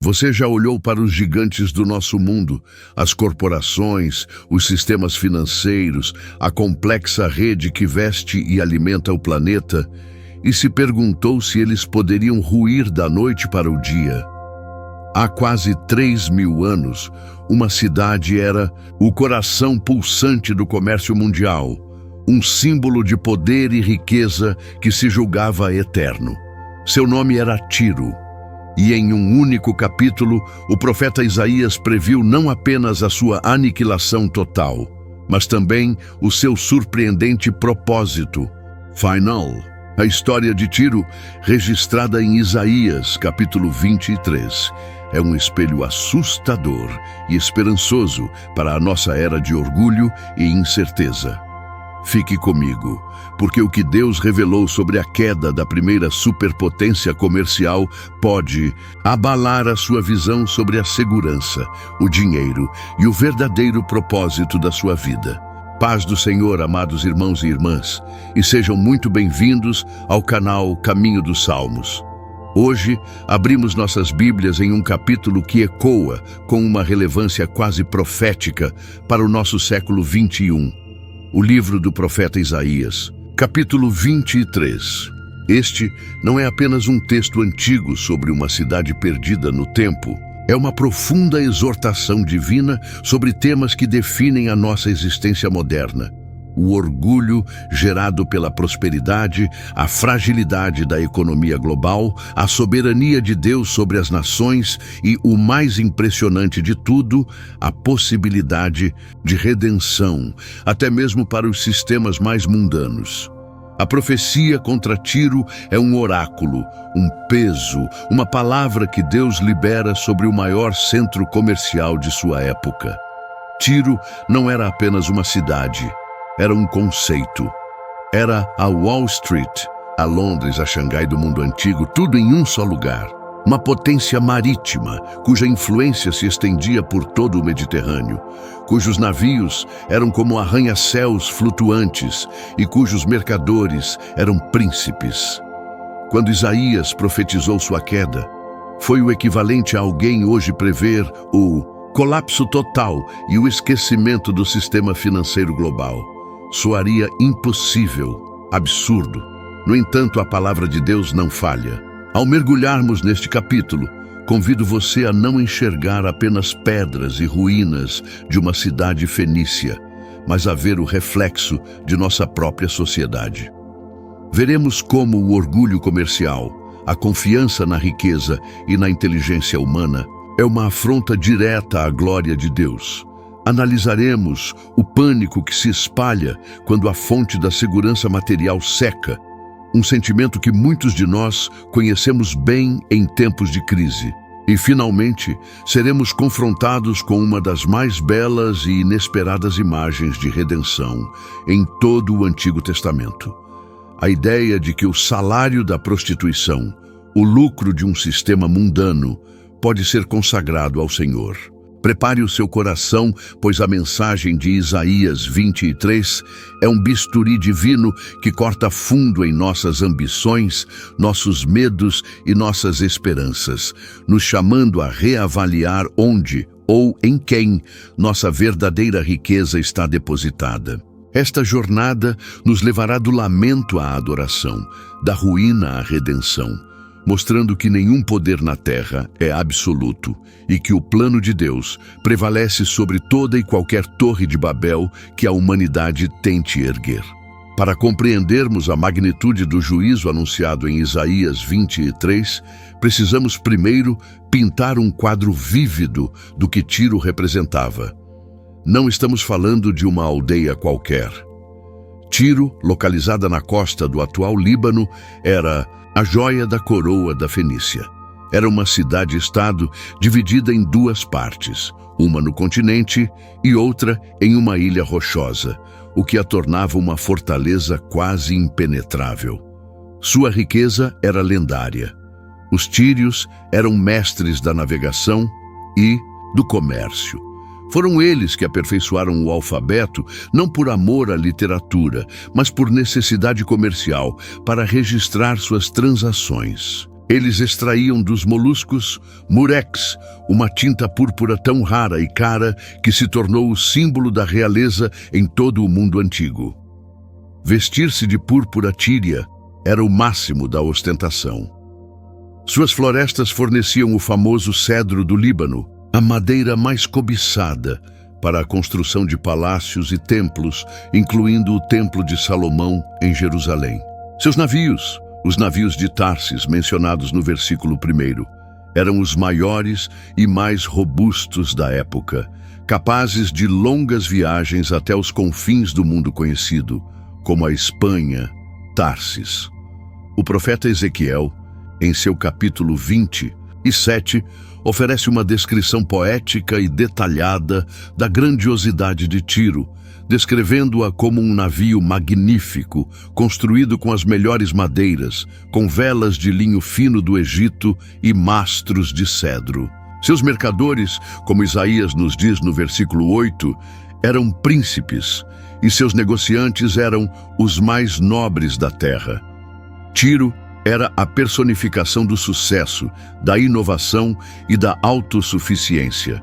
Você já olhou para os gigantes do nosso mundo, as corporações, os sistemas financeiros, a complexa rede que veste e alimenta o planeta, e se perguntou se eles poderiam ruir da noite para o dia? Há quase 3.000 anos, uma cidade era o coração pulsante do comércio mundial, um símbolo de poder e riqueza que se julgava eterno. Seu nome era Tiro. E em um único capítulo, o profeta Isaías previu não apenas a sua aniquilação total, mas também o seu surpreendente propósito final. A história de Tiro, registrada em Isaías, capítulo 23, é um espelho assustador e esperançoso para a nossa era de orgulho e incerteza. Fique comigo, porque o que Deus revelou sobre a queda da primeira superpotência comercial pode abalar a sua visão sobre a segurança, o dinheiro e o verdadeiro propósito da sua vida. Paz do Senhor, amados irmãos e irmãs, e sejam muito bem-vindos ao canal Caminho dos Salmos. Hoje, abrimos nossas Bíblias em um capítulo que ecoa com uma relevância quase profética para o nosso século 21. O livro do profeta Isaías, capítulo 23. Este não é apenas um texto antigo sobre uma cidade perdida no tempo. É uma profunda exortação divina sobre temas que definem a nossa existência moderna. O orgulho gerado pela prosperidade, a fragilidade da economia global, a soberania de Deus sobre as nações e, o mais impressionante de tudo, a possibilidade de redenção, até mesmo para os sistemas mais mundanos. A profecia contra Tiro é um oráculo, um peso, uma palavra que Deus libera sobre o maior centro comercial de sua época. Tiro não era apenas uma cidade. Era um conceito. Era a Wall Street, a Londres, a Xangai do mundo antigo, tudo em um só lugar. Uma potência marítima, cuja influência se estendia por todo o Mediterrâneo, cujos navios eram como arranha-céus flutuantes e cujos mercadores eram príncipes. Quando Isaías profetizou sua queda, foi o equivalente a alguém hoje prever o colapso total e o esquecimento do sistema financeiro global. Soaria impossível, absurdo. No entanto, a palavra de Deus não falha. Ao mergulharmos neste capítulo, convido você a não enxergar apenas pedras e ruínas de uma cidade fenícia, mas a ver o reflexo de nossa própria sociedade. Veremos como o orgulho comercial, a confiança na riqueza e na inteligência humana é uma afronta direta à glória de Deus. Analisaremos o pânico que se espalha quando a fonte da segurança material seca, um sentimento que muitos de nós conhecemos bem em tempos de crise. E, finalmente, seremos confrontados com uma das mais belas e inesperadas imagens de redenção em todo o Antigo Testamento. A ideia de que o salário da prostituição, o lucro de um sistema mundano, pode ser consagrado ao Senhor. Prepare o seu coração, pois a mensagem de Isaías 23 é um bisturi divino que corta fundo em nossas ambições, nossos medos e nossas esperanças, nos chamando a reavaliar onde ou em quem nossa verdadeira riqueza está depositada. Esta jornada nos levará do lamento à adoração, da ruína à redenção, mostrando que nenhum poder na terra é absoluto e que o plano de Deus prevalece sobre toda e qualquer torre de Babel que a humanidade tente erguer. Para compreendermos a magnitude do juízo anunciado em Isaías 23, precisamos primeiro pintar um quadro vívido do que Tiro representava. Não estamos falando de uma aldeia qualquer. Tiro, localizada na costa do atual Líbano, era a joia da coroa da Fenícia. Era uma cidade-estado dividida em duas partes, uma no continente e outra em uma ilha rochosa, o que a tornava uma fortaleza quase impenetrável. Sua riqueza era lendária. Os tírios eram mestres da navegação e do comércio. Foram eles que aperfeiçoaram o alfabeto, não por amor à literatura, mas por necessidade comercial, para registrar suas transações. Eles extraíam dos moluscos murex, uma tinta púrpura tão rara e cara que se tornou o símbolo da realeza em todo o mundo antigo. Vestir-se de púrpura tíria era o máximo da ostentação. Suas florestas forneciam o famoso cedro do Líbano, a madeira mais cobiçada para a construção de palácios e templos, incluindo o Templo de Salomão em Jerusalém. Seus navios, os navios de Tarsis, mencionados no versículo 1, eram os maiores e mais robustos da época, capazes de longas viagens até os confins do mundo conhecido, como a Espanha, Tarsis. O profeta Ezequiel, em seu capítulo 27, oferece uma descrição poética e detalhada da grandiosidade de Tiro, descrevendo-a como um navio magnífico, construído com as melhores madeiras, com velas de linho fino do Egito e mastros de cedro. Seus mercadores, como Isaías nos diz no versículo 8, eram príncipes, e seus negociantes eram os mais nobres da terra. Tiro era a personificação do sucesso, da inovação e da autossuficiência.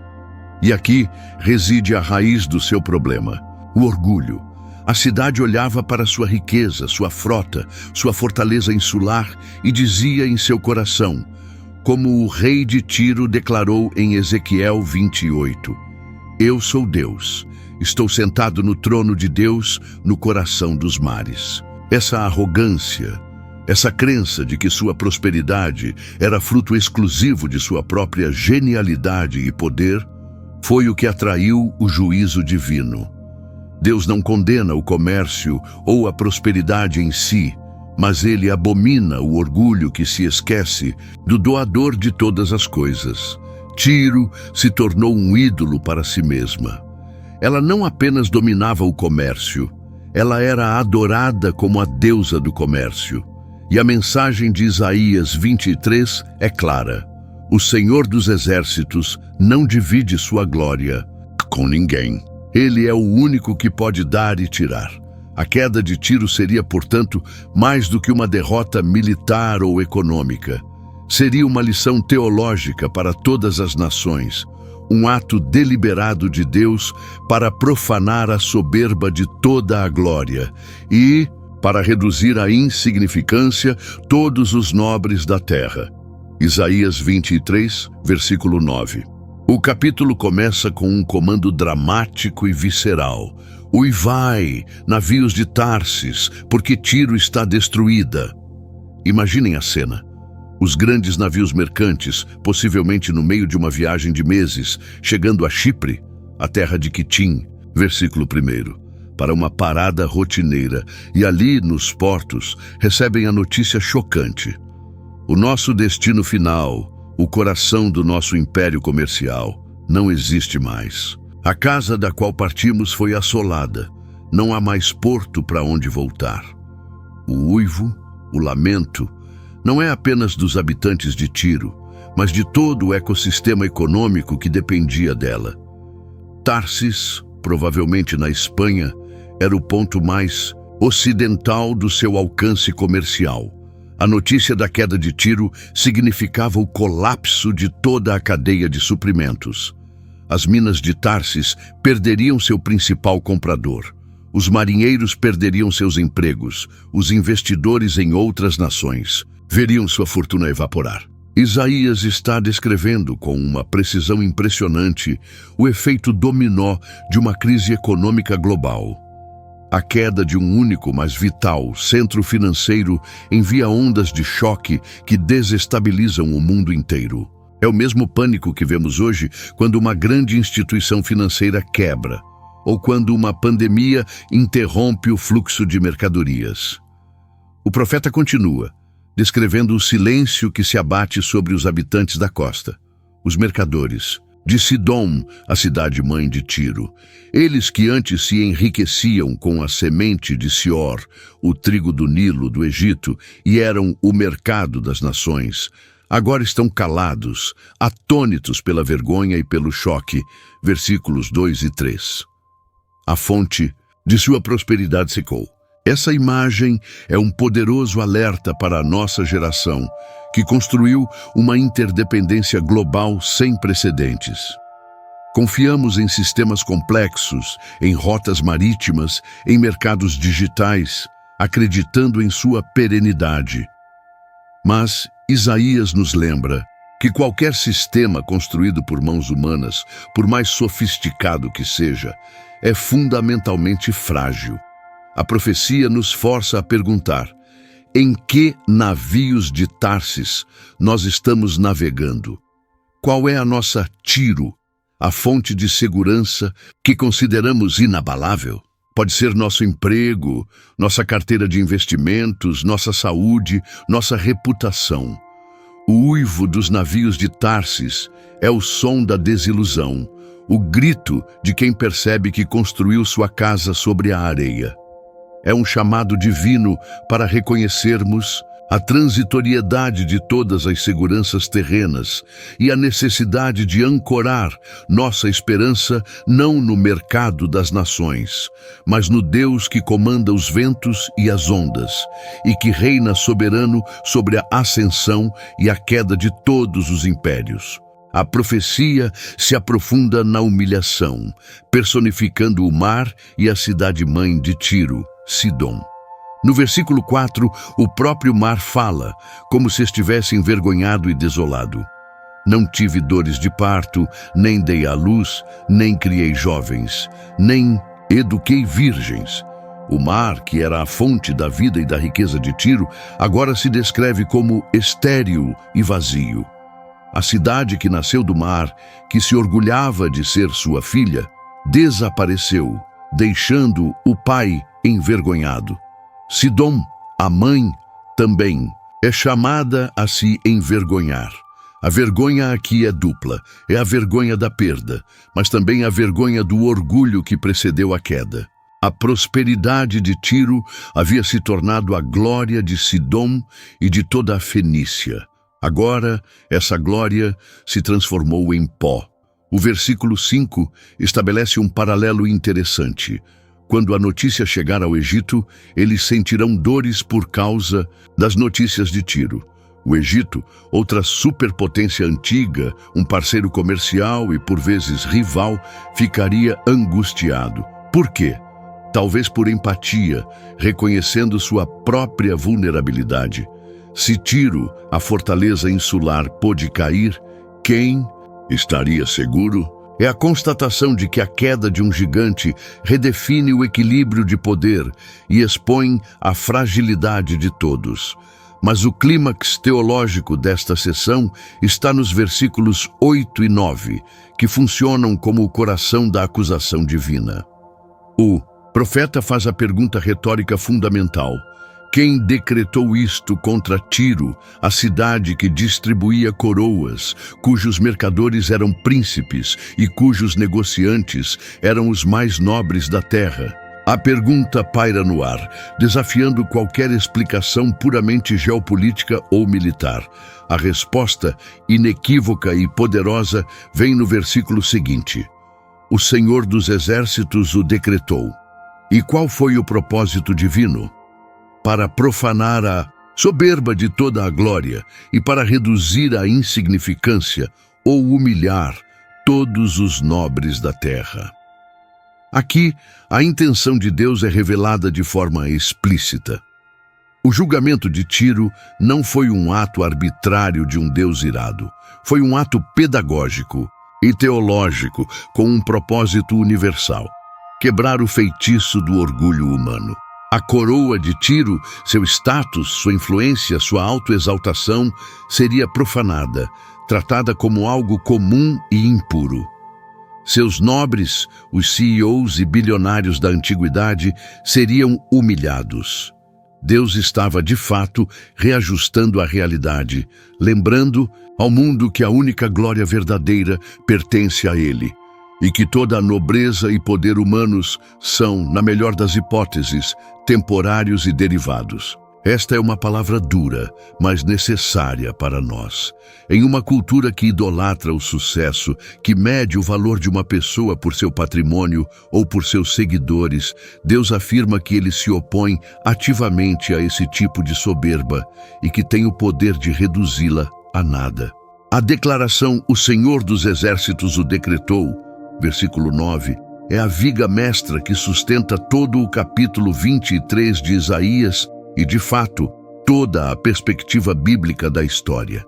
E aqui reside a raiz do seu problema: o orgulho. A cidade olhava para sua riqueza, sua frota, sua fortaleza insular e dizia em seu coração, como o rei de Tiro declarou em Ezequiel 28, Eu sou Deus, estou sentado no trono de Deus no coração dos mares. Essa arrogância, essa crença de que sua prosperidade era fruto exclusivo de sua própria genialidade e poder, foi o que atraiu o juízo divino. Deus não condena o comércio ou a prosperidade em si, mas ele abomina o orgulho que se esquece do doador de todas as coisas. Tiro se tornou um ídolo para si mesma. Ela não apenas dominava o comércio, ela era adorada como a deusa do comércio. E a mensagem de Isaías 23 é clara: o Senhor dos Exércitos não divide sua glória com ninguém. Ele é o único que pode dar e tirar. A queda de Tiro seria, portanto, mais do que uma derrota militar ou econômica. Seria uma lição teológica para todas as nações, um ato deliberado de Deus para profanar a soberba de toda a glória e para reduzir à insignificância todos os nobres da terra. Isaías 23, versículo 9. O capítulo começa com um comando dramático e visceral. Uivai, navios de Tarsis, porque Tiro está destruída. Imaginem a cena. Os grandes navios mercantes, possivelmente no meio de uma viagem de meses, chegando a Chipre, a terra de Quitim, versículo 1, para uma parada rotineira, e ali, nos portos, recebem a notícia chocante. O nosso destino final, o coração do nosso império comercial, não existe mais. A casa da qual partimos foi assolada. Não há mais porto para onde voltar. O uivo, o lamento, não é apenas dos habitantes de Tiro, mas de todo o ecossistema econômico que dependia dela. Tarsis, provavelmente na Espanha, era o ponto mais ocidental do seu alcance comercial. A notícia da queda de Tiro significava o colapso de toda a cadeia de suprimentos. As minas de Tarsis perderiam seu principal comprador. Os marinheiros perderiam seus empregos. Os investidores em outras nações veriam sua fortuna evaporar. Isaías está descrevendo com uma precisão impressionante o efeito dominó de uma crise econômica global. A queda de um único, mas vital, centro financeiro envia ondas de choque que desestabilizam o mundo inteiro. É o mesmo pânico que vemos hoje quando uma grande instituição financeira quebra, ou quando uma pandemia interrompe o fluxo de mercadorias. O profeta continua, descrevendo o silêncio que se abate sobre os habitantes da costa, os mercadores, de Sidom, a cidade-mãe de Tiro. Eles que antes se enriqueciam com a semente de Sior, o trigo do Nilo, do Egito, e eram o mercado das nações, agora estão calados, atônitos pela vergonha e pelo choque. Versículos 2 e 3. A fonte de sua prosperidade secou. Essa imagem é um poderoso alerta para a nossa geração, que construiu uma interdependência global sem precedentes. Confiamos em sistemas complexos, em rotas marítimas, em mercados digitais, acreditando em sua perenidade. Mas Isaías nos lembra que qualquer sistema construído por mãos humanas, por mais sofisticado que seja, é fundamentalmente frágil. A profecia nos força a perguntar: em que navios de Tarsis nós estamos navegando? Qual é a nossa Tiro, a fonte de segurança que consideramos inabalável? Pode ser nosso emprego, nossa carteira de investimentos, nossa saúde, nossa reputação. O uivo dos navios de Tarsis é o som da desilusão, o grito de quem percebe que construiu sua casa sobre a areia. É um chamado divino para reconhecermos a transitoriedade de todas as seguranças terrenas e a necessidade de ancorar nossa esperança não no mercado das nações, mas no Deus que comanda os ventos e as ondas e que reina soberano sobre a ascensão e a queda de todos os impérios. A profecia se aprofunda na humilhação, personificando o mar e a cidade-mãe de Tiro, Sidom. No versículo 4, o próprio mar fala, como se estivesse envergonhado e desolado. Não tive dores de parto, nem dei à luz, nem criei jovens, nem eduquei virgens. O mar, que era a fonte da vida e da riqueza de Tiro, agora se descreve como estéril e vazio. A cidade que nasceu do mar, que se orgulhava de ser sua filha, desapareceu, deixando o pai envergonhado. Sidom, a mãe, também é chamada a se envergonhar. A vergonha aqui é dupla, é a vergonha da perda, mas também a vergonha do orgulho que precedeu a queda. A prosperidade de Tiro havia se tornado a glória de Sidom e de toda a Fenícia. Agora, essa glória se transformou em pó. O versículo 5 estabelece um paralelo interessante. Quando a notícia chegar ao Egito, eles sentirão dores por causa das notícias de Tiro. O Egito, outra superpotência antiga, um parceiro comercial e por vezes rival, ficaria angustiado. Por quê? Talvez por empatia, reconhecendo sua própria vulnerabilidade. Se Tiro, a fortaleza insular, pôde cair, quem estaria seguro? É a constatação de que a queda de um gigante redefine o equilíbrio de poder e expõe a fragilidade de todos. Mas o clímax teológico desta sessão está nos versículos 8 e 9, que funcionam como o coração da acusação divina. O profeta faz a pergunta retórica fundamental: quem decretou isto contra Tiro, a cidade que distribuía coroas, cujos mercadores eram príncipes e cujos negociantes eram os mais nobres da terra? A pergunta paira no ar, desafiando qualquer explicação puramente geopolítica ou militar. A resposta, inequívoca e poderosa, vem no versículo seguinte: o Senhor dos Exércitos o decretou. E qual foi o propósito divino? Para profanar a soberba de toda a glória e para reduzir a insignificância ou humilhar todos os nobres da terra. Aqui, a intenção de Deus é revelada de forma explícita. O julgamento de Tiro não foi um ato arbitrário de um Deus irado. Foi um ato pedagógico e teológico com um propósito universal: quebrar o feitiço do orgulho humano. A coroa de Tiro, seu status, sua influência, sua autoexaltação, seria profanada, tratada como algo comum e impuro. Seus nobres, os CEOs e bilionários da antiguidade, seriam humilhados. Deus estava, de fato, reajustando a realidade, lembrando ao mundo que a única glória verdadeira pertence a Ele, e que toda a nobreza e poder humanos são, na melhor das hipóteses, temporários e derivados. Esta é uma palavra dura, mas necessária para nós. Em uma cultura que idolatra o sucesso, que mede o valor de uma pessoa por seu patrimônio ou por seus seguidores, Deus afirma que ele se opõe ativamente a esse tipo de soberba e que tem o poder de reduzi-la a nada. A declaração "O Senhor dos Exércitos o decretou", versículo 9, é a viga mestra que sustenta todo o capítulo 23 de Isaías e, de fato, toda a perspectiva bíblica da história.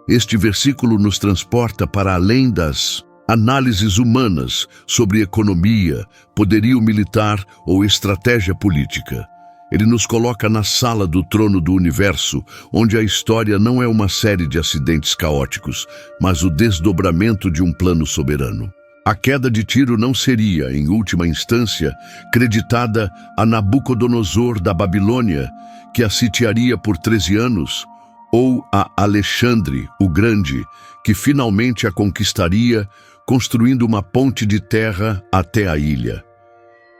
Este versículo nos transporta para além das análises humanas sobre economia, poderio militar ou estratégia política. Ele nos coloca na sala do trono do universo, onde a história não é uma série de acidentes caóticos, mas o desdobramento de um plano soberano. A queda de Tiro não seria, em última instância, creditada a Nabucodonosor da Babilônia, que a sitiaria por 13 anos, ou a Alexandre o Grande, que finalmente a conquistaria, construindo uma ponte de terra até a ilha.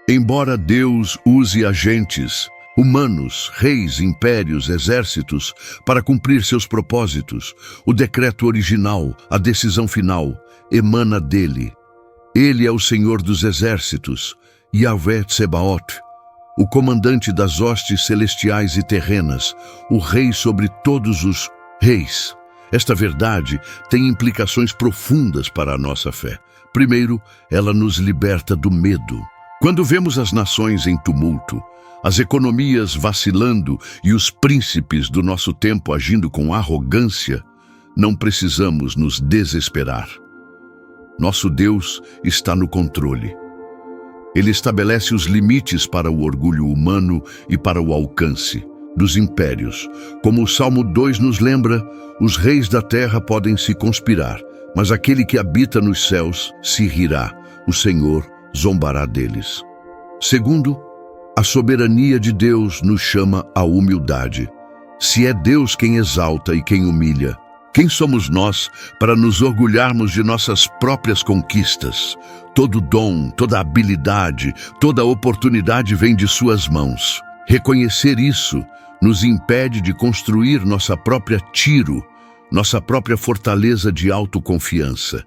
Embora Deus use agentes, humanos, reis, impérios, exércitos, para cumprir seus propósitos, o decreto original, a decisão final, emana dele. Ele é o Senhor dos Exércitos, Yahvé Tsebaot, o comandante das hostes celestiais e terrenas, o rei sobre todos os reis. Esta verdade tem implicações profundas para a nossa fé. Primeiro, ela nos liberta do medo. Quando vemos as nações em tumulto, as economias vacilando e os príncipes do nosso tempo agindo com arrogância, não precisamos nos desesperar. Nosso Deus está no controle. Ele estabelece os limites para o orgulho humano e para o alcance dos impérios. Como o Salmo 2 nos lembra, os reis da terra podem se conspirar, mas aquele que habita nos céus se rirá. O Senhor zombará deles. Segundo, a soberania de Deus nos chama à humildade. Se é Deus quem exalta e quem humilha, quem somos nós para nos orgulharmos de nossas próprias conquistas? Todo dom, toda habilidade, toda oportunidade vem de suas mãos. Reconhecer isso nos impede de construir nossa própria Tiro, nossa própria fortaleza de autoconfiança.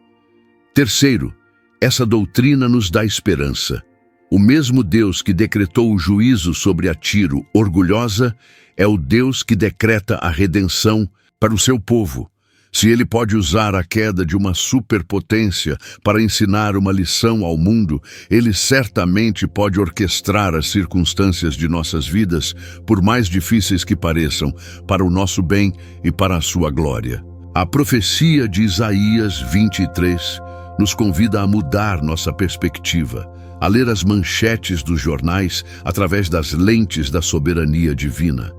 Terceiro, essa doutrina nos dá esperança. O mesmo Deus que decretou o juízo sobre a Tiro orgulhosa é o Deus que decreta a redenção para o seu povo. Se ele pode usar a queda de uma superpotência para ensinar uma lição ao mundo, ele certamente pode orquestrar as circunstâncias de nossas vidas, por mais difíceis que pareçam, para o nosso bem e para a sua glória. A profecia de Isaías 23 nos convida a mudar nossa perspectiva, a ler as manchetes dos jornais através das lentes da soberania divina.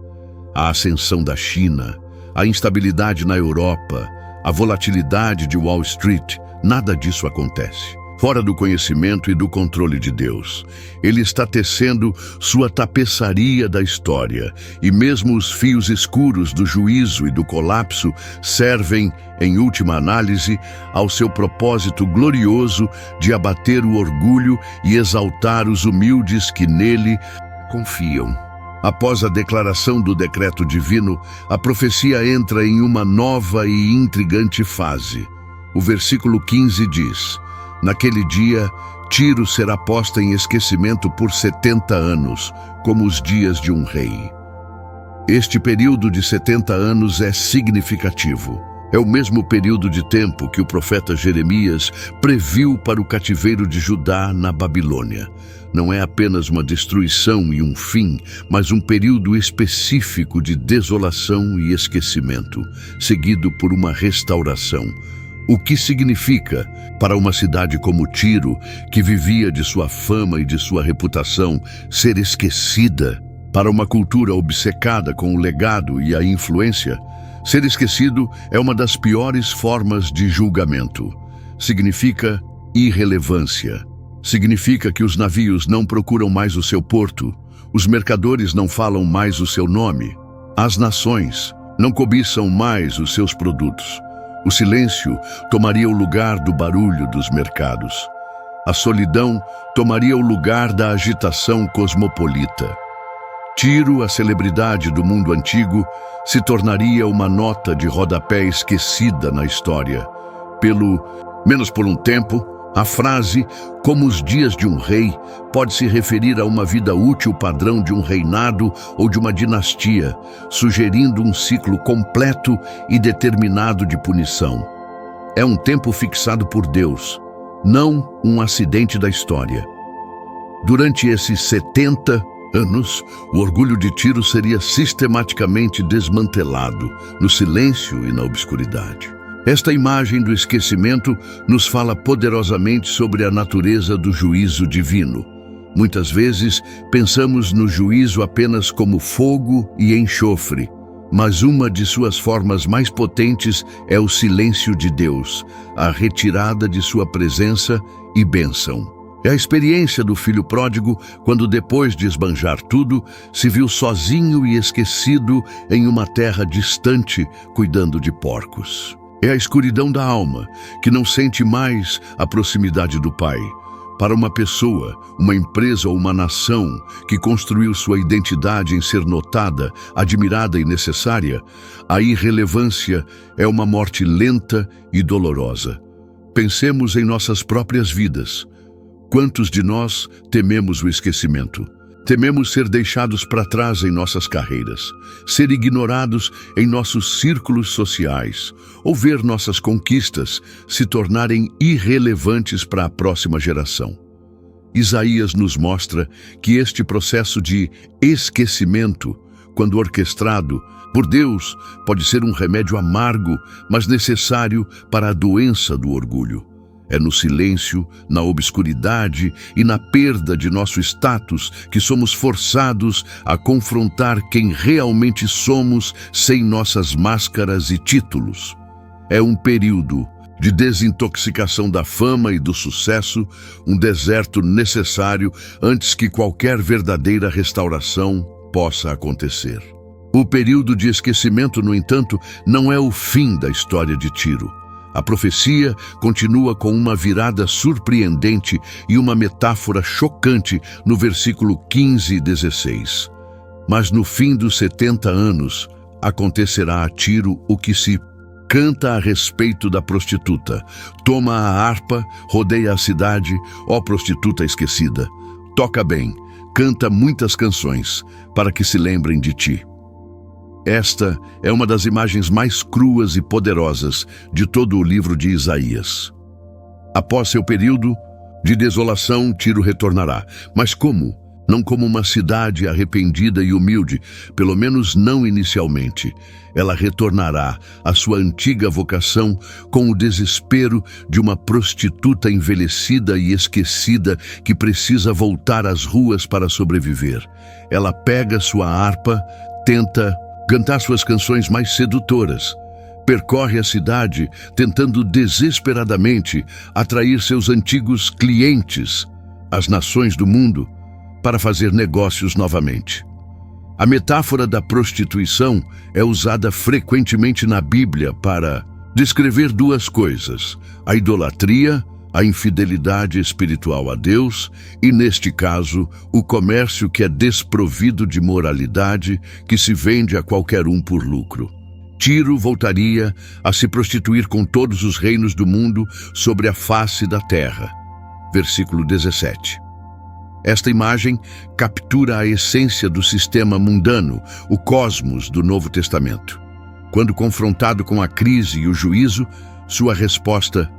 A ascensão da China, a instabilidade na Europa, a volatilidade de Wall Street, nada disso acontece. Fora do conhecimento e do controle de Deus. Ele está tecendo sua tapeçaria da história, e mesmo os fios escuros do juízo e do colapso servem, em última análise, ao seu propósito glorioso de abater o orgulho e exaltar os humildes que nele confiam. Após a declaração do decreto divino, a profecia entra em uma nova e intrigante fase. O versículo 15 diz: "Naquele dia, Tiro será posta em esquecimento por 70 anos, como os dias de um rei." Este período de 70 anos é significativo. É o mesmo período de tempo que o profeta Jeremias previu para o cativeiro de Judá na Babilônia. Não é apenas uma destruição e um fim, mas um período específico de desolação e esquecimento, seguido por uma restauração. O que significa, para uma cidade como Tiro, que vivia de sua fama e de sua reputação, ser esquecida? Para uma cultura obcecada com o legado e a influência, ser esquecido é uma das piores formas de julgamento. Significa irrelevância. Significa que os navios não procuram mais o seu porto, os mercadores não falam mais o seu nome, as nações não cobiçam mais os seus produtos. O silêncio tomaria o lugar do barulho dos mercados. A solidão tomaria o lugar da agitação cosmopolita. Tiro, a celebridade do mundo antigo, se tornaria uma nota de rodapé esquecida na história. Menos por um tempo, a frase "como os dias de um rei" pode se referir a uma vida útil padrão de um reinado ou de uma dinastia, sugerindo um ciclo completo e determinado de punição. É um tempo fixado por Deus, não um acidente da história. Durante esses 70 anos, o orgulho de Tiro seria sistematicamente desmantelado, no silêncio e na obscuridade. Esta imagem do esquecimento nos fala poderosamente sobre a natureza do juízo divino. Muitas vezes, pensamos no juízo apenas como fogo e enxofre, mas uma de suas formas mais potentes é o silêncio de Deus, a retirada de sua presença e bênção. É a experiência do filho pródigo quando, depois de esbanjar tudo, se viu sozinho e esquecido em uma terra distante, cuidando de porcos. É a escuridão da alma, que não sente mais a proximidade do Pai. Para uma pessoa, uma empresa ou uma nação que construiu sua identidade em ser notada, admirada e necessária, a irrelevância é uma morte lenta e dolorosa. Pensemos em nossas próprias vidas. Quantos de nós tememos o esquecimento? Tememos ser deixados para trás em nossas carreiras, ser ignorados em nossos círculos sociais, ou ver nossas conquistas se tornarem irrelevantes para a próxima geração. Isaías nos mostra que este processo de esquecimento, quando orquestrado por Deus, pode ser um remédio amargo, mas necessário para a doença do orgulho. É no silêncio, na obscuridade e na perda de nosso status que somos forçados a confrontar quem realmente somos sem nossas máscaras e títulos. É um período de desintoxicação da fama e do sucesso, um deserto necessário antes que qualquer verdadeira restauração possa acontecer. O período de esquecimento, no entanto, não é o fim da história de Tiro. A profecia continua com uma virada surpreendente e uma metáfora chocante no versículo 15 e 16. Mas no fim dos 70 anos, acontecerá a Tiro o que se canta a respeito da prostituta. Toma a harpa, rodeia a cidade, ó prostituta esquecida. Toca bem, canta muitas canções, para que se lembrem de ti. Esta é uma das imagens mais cruas e poderosas de todo o livro de Isaías. Após seu período de desolação, Tiro retornará. Mas como? Não como uma cidade arrependida e humilde, pelo menos não inicialmente. Ela retornará à sua antiga vocação com o desespero de uma prostituta envelhecida e esquecida que precisa voltar às ruas para sobreviver. Ela pega sua harpa, tenta cantar suas canções mais sedutoras. Percorre a cidade, tentando desesperadamente atrair seus antigos clientes, as nações do mundo, para fazer negócios novamente. A metáfora da prostituição é usada frequentemente na Bíblia para descrever duas coisas: a idolatria, a infidelidade espiritual a Deus e, neste caso, o comércio que é desprovido de moralidade, que se vende a qualquer um por lucro. Tiro voltaria a se prostituir com todos os reinos do mundo sobre a face da terra. Versículo 17. Esta imagem captura a essência do sistema mundano, o cosmos do Novo Testamento. Quando confrontado com a crise e o juízo, sua resposta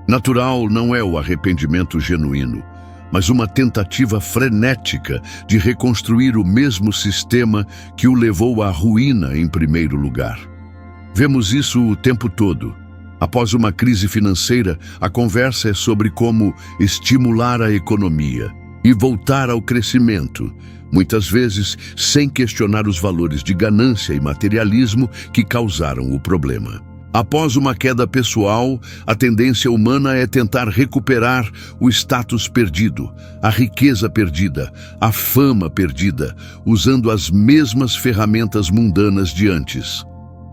natural não é o arrependimento genuíno, mas uma tentativa frenética de reconstruir o mesmo sistema que o levou à ruína em primeiro lugar. Vemos isso o tempo todo. Após uma crise financeira, a conversa é sobre como estimular a economia e voltar ao crescimento, muitas vezes sem questionar os valores de ganância e materialismo que causaram o problema. Após uma queda pessoal, a tendência humana é tentar recuperar o status perdido, a riqueza perdida, a fama perdida, usando as mesmas ferramentas mundanas de antes.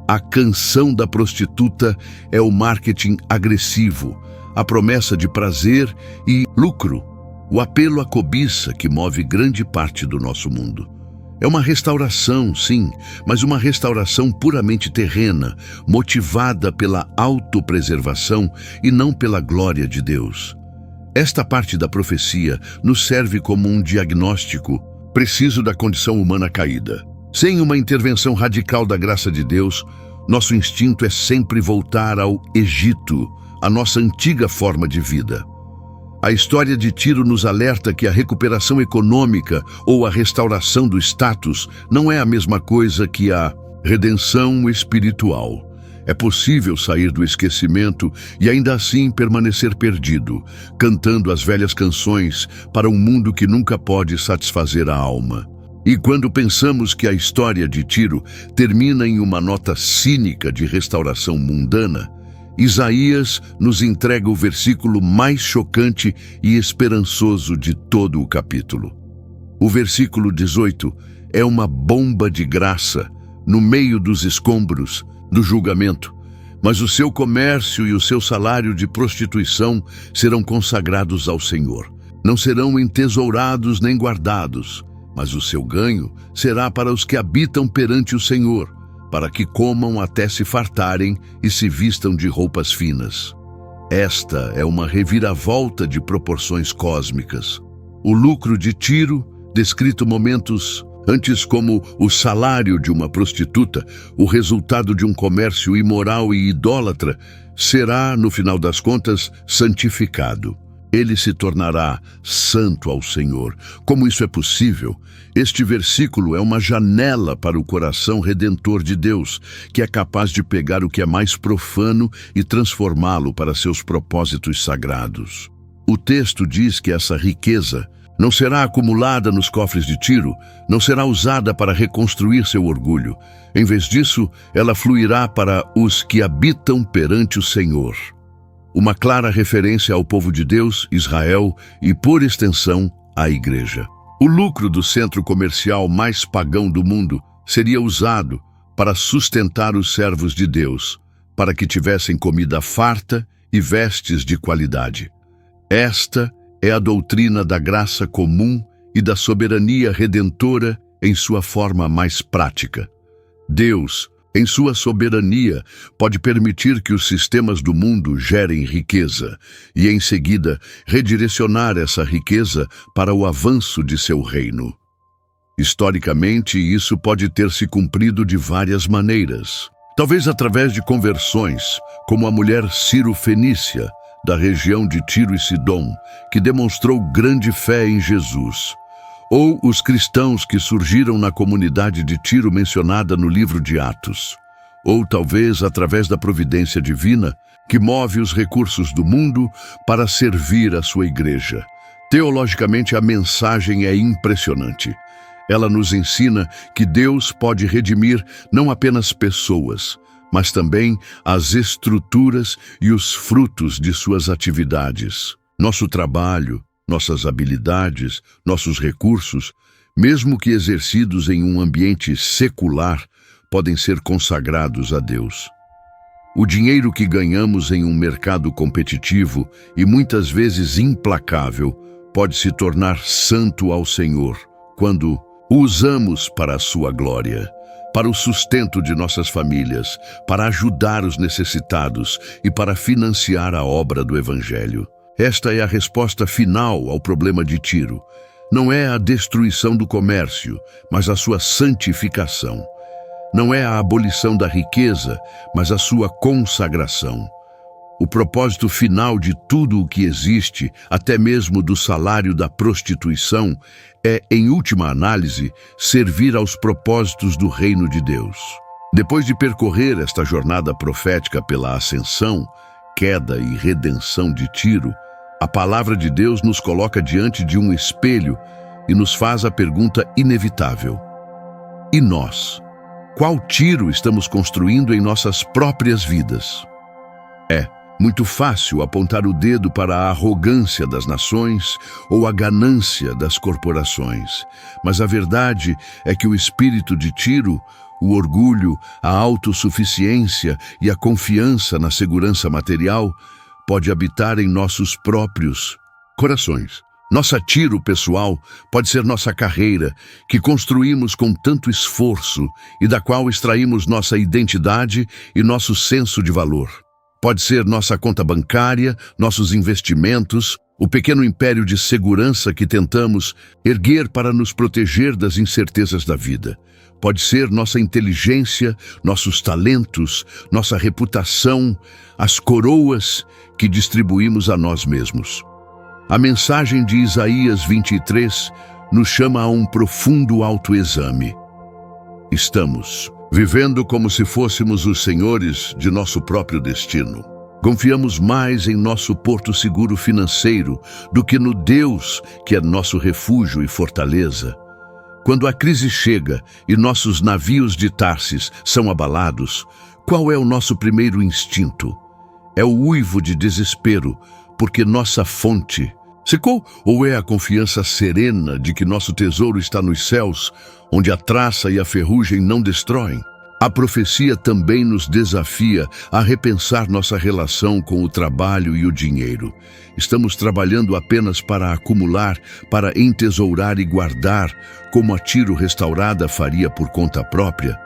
A canção da prostituta é o marketing agressivo, a promessa de prazer e lucro, o apelo à cobiça que move grande parte do nosso mundo. É uma restauração, sim, mas uma restauração puramente terrena, motivada pela autopreservação e não pela glória de Deus. Esta parte da profecia nos serve como um diagnóstico preciso da condição humana caída. Sem uma intervenção radical da graça de Deus, nosso instinto é sempre voltar ao Egito, a nossa antiga forma de vida. A história de Tiro nos alerta que a recuperação econômica ou a restauração do status não é a mesma coisa que a redenção espiritual. É possível sair do esquecimento e ainda assim permanecer perdido, cantando as velhas canções para um mundo que nunca pode satisfazer a alma. E quando pensamos que a história de Tiro termina em uma nota cínica de restauração mundana, Isaías nos entrega o versículo mais chocante e esperançoso de todo o capítulo. O versículo 18 é uma bomba de graça no meio dos escombros do julgamento, mas o seu comércio e o seu salário de prostituição serão consagrados ao Senhor. Não serão entesourados nem guardados, mas o seu ganho será para os que habitam perante o Senhor, para que comam até se fartarem e se vistam de roupas finas. Esta é uma reviravolta de proporções cósmicas. O lucro de Tiro, descrito momentos antes como o salário de uma prostituta, o resultado de um comércio imoral e idólatra, será, no final das contas, santificado. Ele se tornará santo ao Senhor. Como isso é possível? Este versículo é uma janela para o coração redentor de Deus, que é capaz de pegar o que é mais profano e transformá-lo para seus propósitos sagrados. O texto diz que essa riqueza não será acumulada nos cofres de Tiro, não será usada para reconstruir seu orgulho. Em vez disso, ela fluirá para os que habitam perante o Senhor. Uma clara referência ao povo de Deus, Israel e, por extensão, à Igreja. O lucro do centro comercial mais pagão do mundo seria usado para sustentar os servos de Deus, para que tivessem comida farta e vestes de qualidade. Esta é a doutrina da graça comum e da soberania redentora em sua forma mais prática. Deus, em sua soberania, pode permitir que os sistemas do mundo gerem riqueza e, em seguida, redirecionar essa riqueza para o avanço de seu reino. Historicamente, isso pode ter se cumprido de várias maneiras. Talvez através de conversões, como a mulher Ciro-Fenícia, da região de Tiro e Sidom, que demonstrou grande fé em Jesus. Ou os cristãos que surgiram na comunidade de Tiro mencionada no livro de Atos. Ou talvez através da providência divina, que move os recursos do mundo para servir a sua igreja. Teologicamente, a mensagem é impressionante. Ela nos ensina que Deus pode redimir não apenas pessoas, mas também as estruturas e os frutos de suas atividades. Nosso trabalho, nossas habilidades, nossos recursos, mesmo que exercidos em um ambiente secular, podem ser consagrados a Deus. O dinheiro que ganhamos em um mercado competitivo e muitas vezes implacável pode se tornar santo ao Senhor quando o usamos para a sua glória, para o sustento de nossas famílias, para ajudar os necessitados e para financiar a obra do Evangelho. Esta é a resposta final ao problema de Tiro. Não é a destruição do comércio, mas a sua santificação. Não é a abolição da riqueza, mas a sua consagração. O propósito final de tudo o que existe, até mesmo do salário da prostituição, é, em última análise, servir aos propósitos do reino de Deus. Depois de percorrer esta jornada profética pela ascensão, queda e redenção de Tiro, a palavra de Deus nos coloca diante de um espelho e nos faz a pergunta inevitável: e nós? Qual Tiro estamos construindo em nossas próprias vidas? É muito fácil apontar o dedo para a arrogância das nações ou a ganância das corporações, mas a verdade é que o espírito de Tiro, o orgulho, a autossuficiência e a confiança na segurança material pode habitar em nossos próprios corações. Nossa Tiro pessoal pode ser nossa carreira, que construímos com tanto esforço e da qual extraímos nossa identidade e nosso senso de valor. Pode ser nossa conta bancária, nossos investimentos, o pequeno império de segurança que tentamos erguer para nos proteger das incertezas da vida. Pode ser nossa inteligência, nossos talentos, nossa reputação, as coroas que distribuímos a nós mesmos. A mensagem de Isaías 23 nos chama a um profundo autoexame. Estamos vivendo como se fôssemos os senhores de nosso próprio destino. Confiamos mais em nosso porto seguro financeiro do que no Deus, que é nosso refúgio e fortaleza. Quando a crise chega e nossos navios de Tarsis são abalados, qual é o nosso primeiro instinto? É o uivo de desespero, porque nossa fonte secou, ou é a confiança serena de que nosso tesouro está nos céus, onde a traça e a ferrugem não destroem? A profecia também nos desafia a repensar nossa relação com o trabalho e o dinheiro. Estamos trabalhando apenas para acumular, para entesourar e guardar, como a Tiro restaurada faria por conta própria?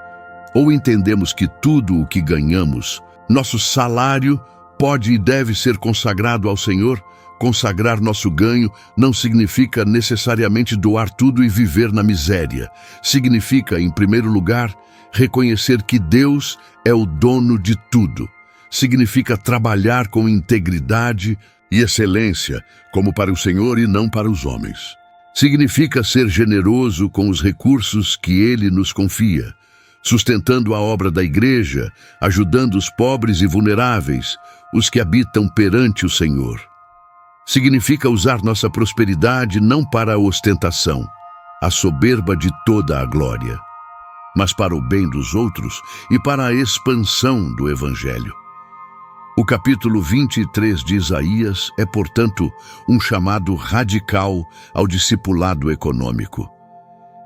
Ou entendemos que tudo o que ganhamos, nosso salário, pode e deve ser consagrado ao Senhor? Consagrar nosso ganho não significa necessariamente doar tudo e viver na miséria. Significa, em primeiro lugar, reconhecer que Deus é o dono de tudo. Significa trabalhar com integridade e excelência, como para o Senhor e não para os homens. Significa ser generoso com os recursos que Ele nos confia, sustentando a obra da igreja, ajudando os pobres e vulneráveis, os que habitam perante o Senhor. Significa usar nossa prosperidade não para a ostentação, a soberba de toda a glória, mas para o bem dos outros e para a expansão do Evangelho. O capítulo 23 de Isaías é, portanto, um chamado radical ao discipulado econômico.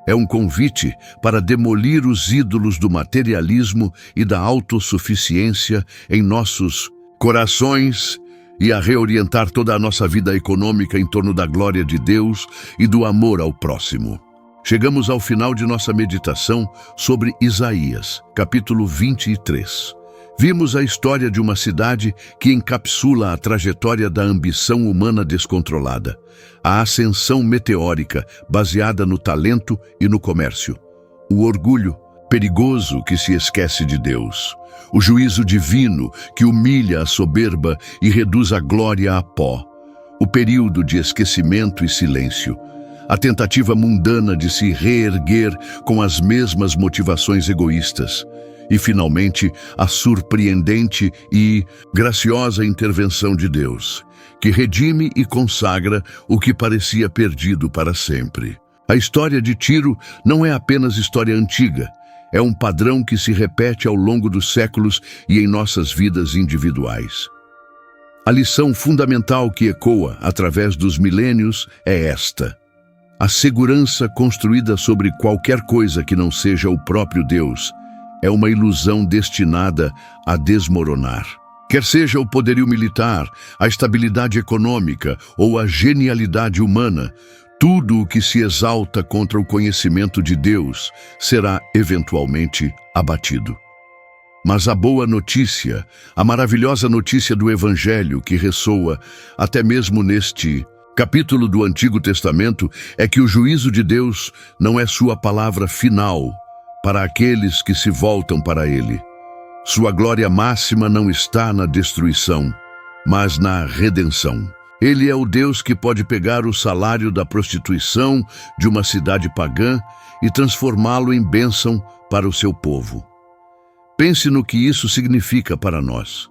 É um convite para demolir os ídolos do materialismo e da autossuficiência em nossos corações e a reorientar toda a nossa vida econômica em torno da glória de Deus e do amor ao próximo. Chegamos ao final de nossa meditação sobre Isaías, capítulo 23. Vimos a história de uma cidade que encapsula a trajetória da ambição humana descontrolada, a ascensão meteórica baseada no talento e no comércio, o orgulho perigoso que se esquece de Deus, o juízo divino que humilha a soberba e reduz a glória a pó, o período de esquecimento e silêncio, a tentativa mundana de se reerguer com as mesmas motivações egoístas, e, finalmente, a surpreendente e graciosa intervenção de Deus, que redime e consagra o que parecia perdido para sempre. A história de Tiro não é apenas história antiga, é um padrão que se repete ao longo dos séculos e em nossas vidas individuais. A lição fundamental que ecoa através dos milênios é esta: a segurança construída sobre qualquer coisa que não seja o próprio Deus é uma ilusão destinada a desmoronar. Quer seja o poderio militar, a estabilidade econômica ou a genialidade humana, tudo o que se exalta contra o conhecimento de Deus será eventualmente abatido. Mas a boa notícia, a maravilhosa notícia do Evangelho que ressoa até mesmo neste capítulo do Antigo Testamento é que o juízo de Deus não é sua palavra final para aqueles que se voltam para Ele. Sua glória máxima não está na destruição, mas na redenção. Ele é o Deus que pode pegar o salário da prostituição de uma cidade pagã e transformá-lo em bênção para o seu povo. Pense no que isso significa para nós.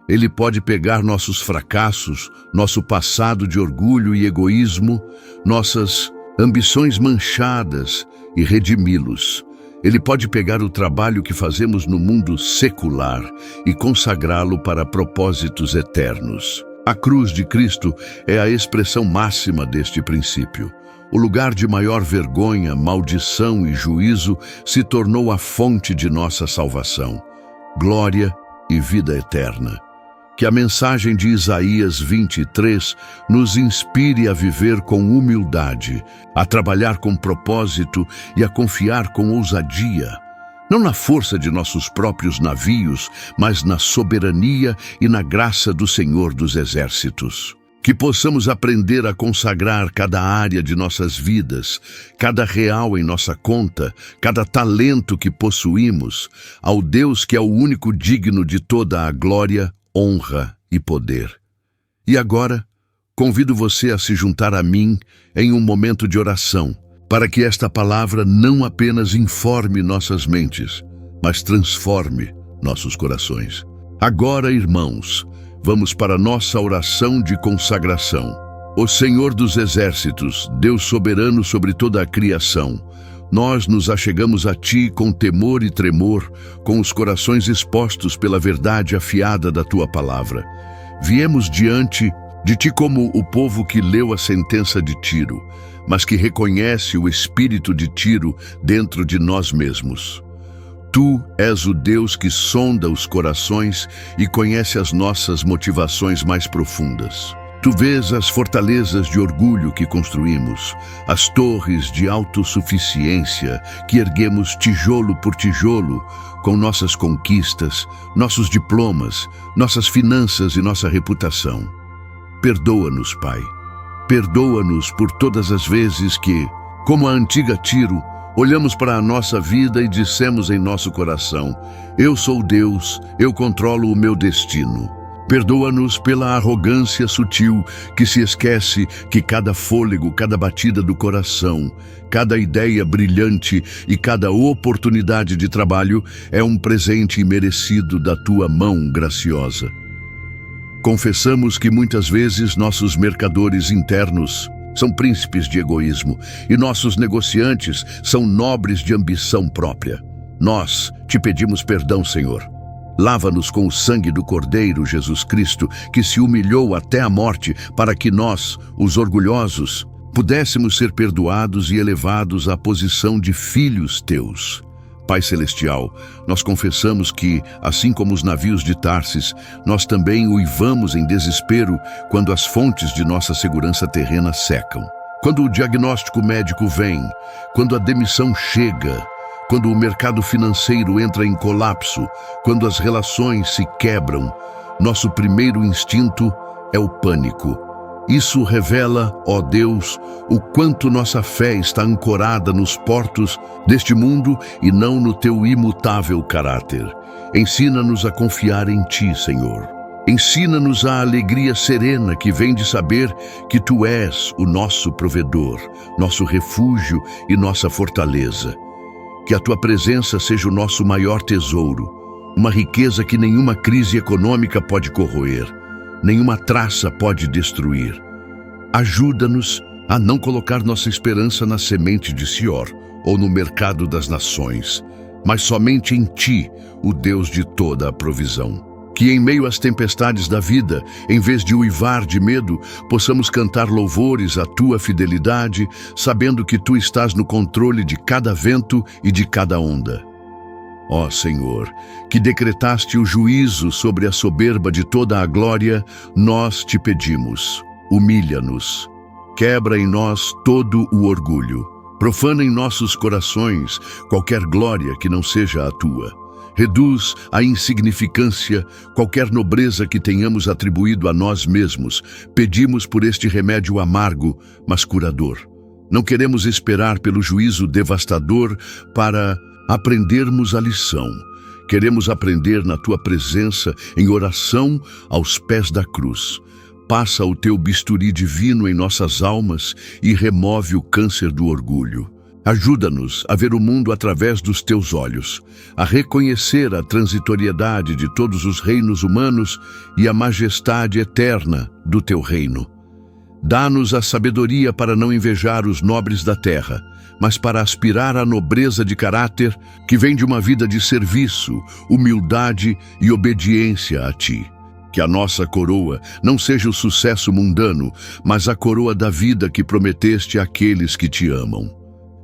Ele pode pegar nossos fracassos, nosso passado de orgulho e egoísmo, nossas ambições manchadas e redimi-los. Ele pode pegar o trabalho que fazemos no mundo secular e consagrá-lo para propósitos eternos. A cruz de Cristo é a expressão máxima deste princípio. O lugar de maior vergonha, maldição e juízo se tornou a fonte de nossa salvação, glória e vida eterna. Que a mensagem de Isaías 23 nos inspire a viver com humildade, a trabalhar com propósito e a confiar com ousadia. Não na força de nossos próprios navios, mas na soberania e na graça do Senhor dos Exércitos. Que possamos aprender a consagrar cada área de nossas vidas, cada real em nossa conta, cada talento que possuímos, ao Deus que é o único digno de toda a glória, honra e poder. E agora, convido você a se juntar a mim em um momento de oração, para que esta palavra não apenas informe nossas mentes, mas transforme nossos corações. Agora, irmãos, vamos para nossa oração de consagração. O Senhor dos Exércitos, Deus soberano sobre toda a criação, nós nos achegamos a Ti com temor e tremor, com os corações expostos pela verdade afiada da Tua palavra. Viemos diante de Ti como o povo que leu a sentença de Tiro, mas que reconhece o espírito de Tiro dentro de nós mesmos. Tu és o Deus que sonda os corações e conhece as nossas motivações mais profundas. Tu vês as fortalezas de orgulho que construímos, as torres de autossuficiência que erguemos tijolo por tijolo com nossas conquistas, nossos diplomas, nossas finanças e nossa reputação. Perdoa-nos, Pai. Perdoa-nos por todas as vezes que, como a antiga Tiro, olhamos para a nossa vida e dissemos em nosso coração: eu sou Deus, eu controlo o meu destino. Perdoa-nos pela arrogância sutil que se esquece que cada fôlego, cada batida do coração, cada ideia brilhante e cada oportunidade de trabalho é um presente imerecido da Tua mão graciosa. Confessamos que muitas vezes nossos mercadores internos são príncipes de egoísmo e nossos negociantes são nobres de ambição própria. Nós Te pedimos perdão, Senhor. Lava-nos com o sangue do Cordeiro Jesus Cristo, que se humilhou até a morte para que nós, os orgulhosos, pudéssemos ser perdoados e elevados à posição de filhos Teus. Pai Celestial, nós confessamos que, assim como os navios de Tarsis, nós também uivamos em desespero quando as fontes de nossa segurança terrena secam. Quando o diagnóstico médico vem, quando a demissão chega, quando o mercado financeiro entra em colapso, quando as relações se quebram, nosso primeiro instinto é o pânico. Isso revela, ó Deus, o quanto nossa fé está ancorada nos portos deste mundo e não no Teu imutável caráter. Ensina-nos a confiar em Ti, Senhor. Ensina-nos a alegria serena que vem de saber que Tu és o nosso provedor, nosso refúgio e nossa fortaleza. Que a Tua presença seja o nosso maior tesouro, uma riqueza que nenhuma crise econômica pode corroer, nenhuma traça pode destruir. Ajuda-nos a não colocar nossa esperança na semente de Sior ou no mercado das nações, mas somente em Ti, o Deus de toda a provisão. Que em meio às tempestades da vida, em vez de uivar de medo, possamos cantar louvores à Tua fidelidade, sabendo que Tu estás no controle de cada vento e de cada onda. Ó Senhor, que decretaste o juízo sobre a soberba de toda a glória, nós Te pedimos, humilha-nos, quebra em nós todo o orgulho, profana em nossos corações qualquer glória que não seja a Tua. Reduz à insignificância qualquer nobreza que tenhamos atribuído a nós mesmos. Pedimos por este remédio amargo, mas curador. Não queremos esperar pelo juízo devastador para aprendermos a lição. Queremos aprender na Tua presença, em oração, aos pés da cruz. Passa o Teu bisturi divino em nossas almas e remove o câncer do orgulho. Ajuda-nos a ver o mundo através dos Teus olhos, a reconhecer a transitoriedade de todos os reinos humanos e a majestade eterna do Teu reino. Dá-nos a sabedoria para não invejar os nobres da terra, mas para aspirar à nobreza de caráter que vem de uma vida de serviço, humildade e obediência a Ti. Que a nossa coroa não seja o sucesso mundano, mas a coroa da vida que prometeste àqueles que Te amam.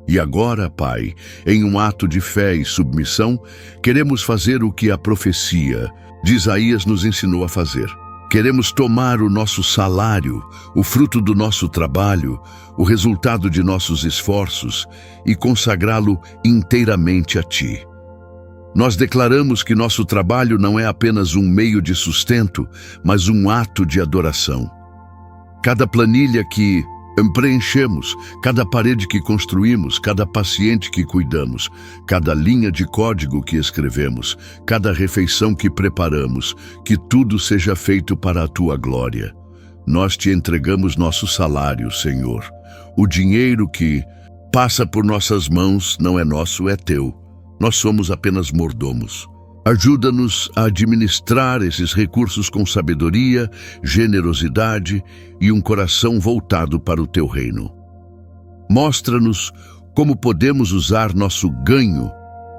E agora, Pai, em um ato de fé e submissão, queremos fazer o que a profecia de Isaías nos ensinou a fazer. Queremos tomar o nosso salário, o fruto do nosso trabalho, o resultado de nossos esforços e consagrá-lo inteiramente a Ti. Nós declaramos que nosso trabalho não é apenas um meio de sustento, mas um ato de adoração. Cada planilha que preenchemos, cada parede que construímos, cada paciente que cuidamos, cada linha de código que escrevemos, cada refeição que preparamos, que tudo seja feito para a Tua glória. Nós Te entregamos nosso salário, Senhor. O dinheiro que passa por nossas mãos não é nosso, é Teu. Nós somos apenas mordomos. Ajuda-nos a administrar esses recursos com sabedoria, generosidade e um coração voltado para o Teu reino. Mostra-nos como podemos usar nosso ganho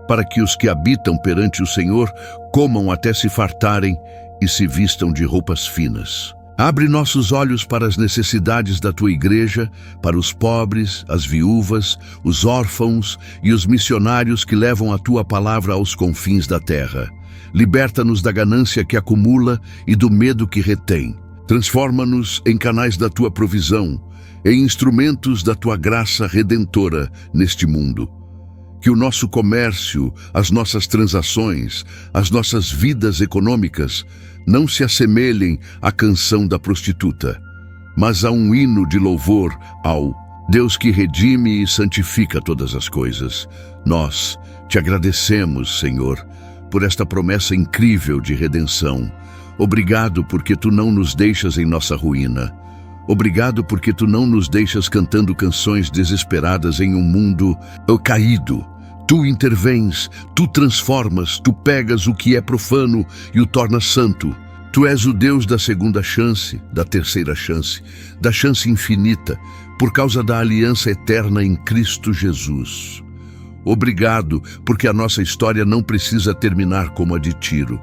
para que os que habitam perante o Senhor comam até se fartarem e se vistam de roupas finas. Abre nossos olhos para as necessidades da Tua igreja, para os pobres, as viúvas, os órfãos e os missionários que levam a Tua palavra aos confins da terra. Liberta-nos da ganância que acumula e do medo que retém. Transforma-nos em canais da Tua provisão, em instrumentos da Tua graça redentora neste mundo. Que o nosso comércio, as nossas transações, as nossas vidas econômicas não se assemelhem à canção da prostituta, mas a um hino de louvor ao Deus que redime e santifica todas as coisas. Nós Te agradecemos, Senhor, por esta promessa incrível de redenção. Obrigado porque Tu não nos deixas em nossa ruína. Obrigado porque Tu não nos deixas cantando canções desesperadas em um mundo caído. Tu intervens, Tu transformas, Tu pegas o que é profano e o tornas santo. Tu és o Deus da segunda chance, da terceira chance, da chance infinita, por causa da aliança eterna em Cristo Jesus. Obrigado, porque a nossa história não precisa terminar como a de Tiro.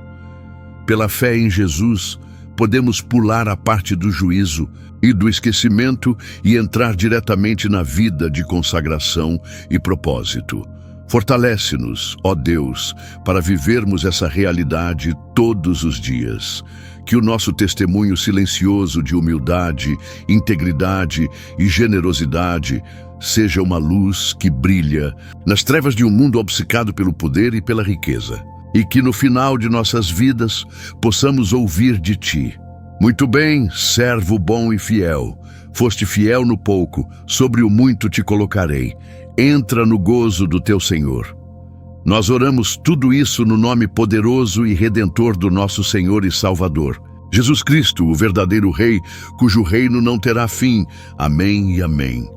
Pela fé em Jesus, podemos pular a parte do juízo e do esquecimento e entrar diretamente na vida de consagração e propósito. Fortalece-nos, ó Deus, para vivermos essa realidade todos os dias. Que o nosso testemunho silencioso de humildade, integridade e generosidade seja uma luz que brilha nas trevas de um mundo obcecado pelo poder e pela riqueza. E que no final de nossas vidas possamos ouvir de Ti: muito bem, servo bom e fiel. Foste fiel no pouco, sobre o muito te colocarei. Entra no gozo do Teu Senhor. Nós oramos tudo isso no nome poderoso e redentor do nosso Senhor e Salvador, Jesus Cristo, o verdadeiro Rei, cujo reino não terá fim. Amém e amém.